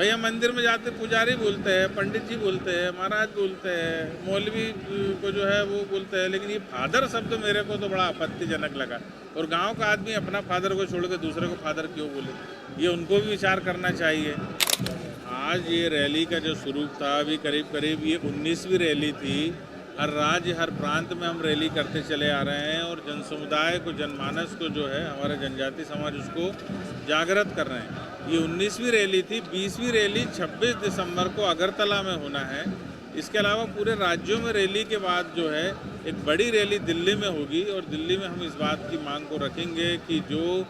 भैया मंदिर में जाते पुजारी बोलते हैं, पंडित जी बोलते हैं, महाराज बोलते हैं, मौलवी को जो है वो बोलते हैं, लेकिन ये फादर शब्द मेरे को तो बड़ा आपत्तिजनक लगा। और गांव का आदमी अपना फादर को छोड़ के दूसरे को फादर क्यों बोले, ये उनको भी विचार करना चाहिए। आज ये रैली का जो स्वरूप था, अभी करीब करीब ये 19वीं रैली थी। हर राज्य हर प्रांत में हम रैली करते चले आ रहे हैं और जन समुदाय को, जनमानस को जो है हमारे जनजाति समाज उसको जागृत कर रहे हैं। ये 19वीं रैली थी। 20वीं रैली 26 दिसंबर को अगरतला में होना है। इसके अलावा पूरे राज्यों में रैली के बाद जो है एक बड़ी रैली दिल्ली में होगी और दिल्ली में हम इस बात की मांग को रखेंगे कि जो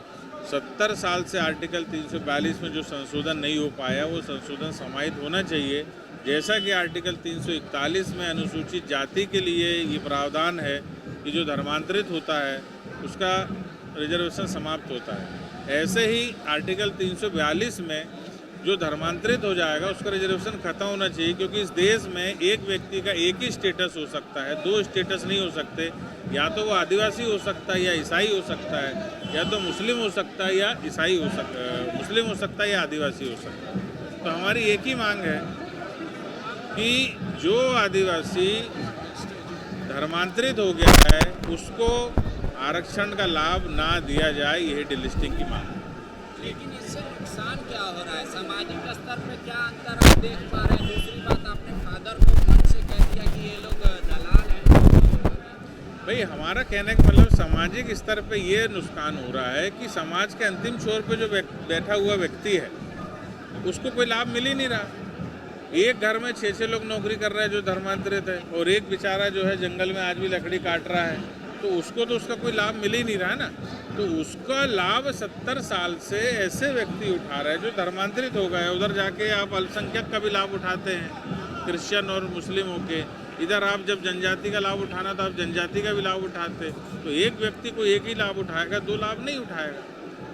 70 साल से आर्टिकल 342 में जो संशोधन नहीं हो पाया वो संशोधन समाहित होना चाहिए। जैसा कि आर्टिकल 341 में अनुसूचित जाति के लिए ये प्रावधान है कि जो धर्मांतरित होता है उसका रिजर्वेशन समाप्त होता है, ऐसे ही आर्टिकल 342 में जो धर्मांतरित हो जाएगा उसका रिजर्वेशन खत्म होना चाहिए। क्योंकि इस देश में एक व्यक्ति का एक ही स्टेटस हो सकता है, दो स्टेटस नहीं हो सकते। या तो वो आदिवासी हो सकता है या ईसाई हो सकता है, या तो मुस्लिम हो सकता है या ईसाई हो सकता है, मुस्लिम हो सकता है या आदिवासी हो सकता है। तो हमारी एक ही मांग है कि जो आदिवासी धर्मांतरित हो गया है उसको आरक्षण का लाभ ना दिया जाए, यही डिलिस्टिंग की मांग है। लेकिन इससे नुकसान क्या हो रहा है, सामाजिक स्तर पे क्या अंतर आप देख पा रहे हैं? दूसरी बात, आपने फादर को मन से कह दिया कि ये लोग दलाल हैं। भाई हमारा कहने का मतलब सामाजिक स्तर पे ये नुकसान हो रहा है कि समाज के अंतिम छोर पे जो बैठा हुआ व्यक्ति है उसको कोई लाभ मिल ही नहीं रहा। एक घर में 6 लोग नौकरी कर रहे हैं जो धर्मांतरित है, और एक बेचारा जो है जंगल में आज भी लकड़ी काट रहा है, तो उसको तो उसका कोई लाभ मिल ही नहीं रहा है ना। तो उसका लाभ 70 साल से ऐसे व्यक्ति उठा रहे हैं जो धर्मांतरित हो गए। उधर जाके आप अल्पसंख्यक का भी लाभ उठाते हैं, क्रिश्चियन और मुस्लिम होके। इधर आप जब जनजाति का लाभ उठाना तो आप जनजाति का भी लाभ उठाते। तो एक व्यक्ति को एक ही लाभ उठाएगा, दो लाभ नहीं उठाएगा।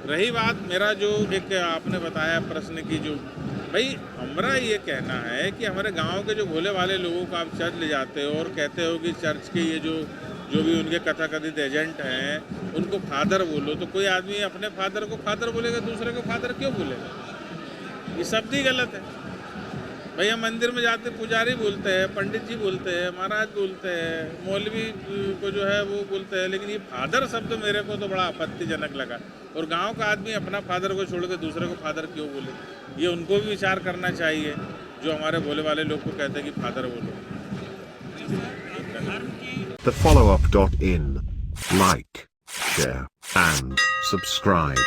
रही बात मेरा जो एक आपने बताया प्रश्न की, जो भाई हमारा ये कहना है कि हमारे गांव के जो भोले वाले लोगों को आप चर्च ले जाते हो और कहते हो कि चर्च के ये जो भी उनके कथाकथित एजेंट हैं उनको फादर बोलो, तो कोई आदमी अपने फादर को फादर बोलेगा, दूसरे को फादर क्यों बोलेगा? ये शब्द ही गलत है। भैया मंदिर में जाते पुजारी बोलते हैं, पंडित जी बोलते हैं, महाराज बोलते हैं, मौलवी को जो है वो बोलते हैं, लेकिन ये फादर शब्द मेरे को तो बड़ा आपत्तिजनक लगा। और गांव का आदमी अपना फादर को छोड़ के दूसरे को फादर क्यों बोले, ये उनको भी विचार करना चाहिए जो हमारे भोले वाले लोग को कहते हैं कि फादर बोलो। thefollowup.in. Like, share, and subscribe.